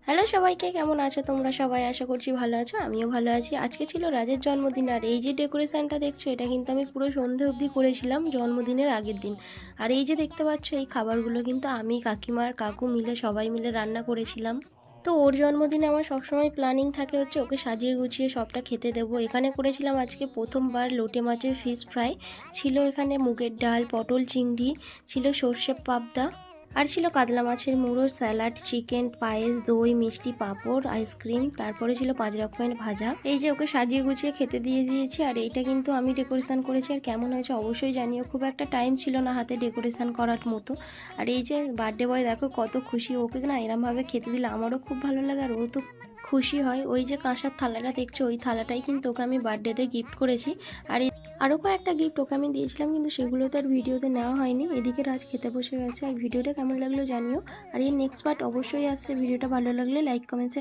Hello সবাইকে, কেমন আছো তোমরা সবাই? আশা করছি ভালো আছো, আমিও ভালো আছি। আজকে ছিল রাজের জন্মদিন, আর এই যে ডেকোরেশনটা দেখছো এটা কিন্তু আমি পুরো সন্ধে অবধি করেছিলাম জন্মদিনের আগের দিন। আর এই যে দেখতে পাচ্ছ এই খাবারগুলো কিন্তু আমি, কাকিমার কাকু মিলে সবাই মিলে রান্না করেছিলাম। তো ওর জন্মদিনে আমার সবসময় প্ল্যানিং থাকে হচ্ছে ওকে সাজিয়ে গুছিয়ে সবটা খেতে দেবো। এখানে করেছিলাম আজকে প্রথমবার লোটে মাছের ফিশ ফ্রাই, ছিল এখানে মুগের ডাল, পটল চিংড়ি, ছিল সর্ষে পাবদা, আর ছিল কাতলা মাছের মুড়ো, স্যালাড, চিকেন, পায়েস, দই, মিষ্টি, পাঁপড়, আইসক্রিম, তারপরে ছিল 5 রকমের ভাজা। এই যে ওকে সাজিয়ে গুছিয়ে খেতে দিয়ে দিয়েছি। আর এইটা কিন্তু আমি ডেকোরেশন করেছি। আর কেমন হয়েছে অবশ্যই জানিও। খুব একটা টাইম ছিল না হাতে ডেকোরেশন করার মতো। আর এই যে বার্থডে বয় দেখো কত খুশি, ওকে না এরমভাবে খেতে দিলে আমারও খুব ভালো লাগে আর ও তো খুশি হয়। ওই যে কাঁসার থালাটা দেখছো, ওই থালাটাই কিন্তু ওকে আমি বার্থডেতে গিফট করেছি। আর আরও কয়েকটা গিফট ওকে আমি দিয়েছিলাম, কিন্তু সেগুলো তো আর ভিডিওতে নেওয়া হয়নি। এদিকে রাজ খেতে বসে গেছে। আর ভিডিওটা কেমন লাগলো জানিও। আর এর নেক্সট পার্ট অবশ্যই আসছে। ভিডিওটা ভালো লাগলে লাইক, কমেন্ট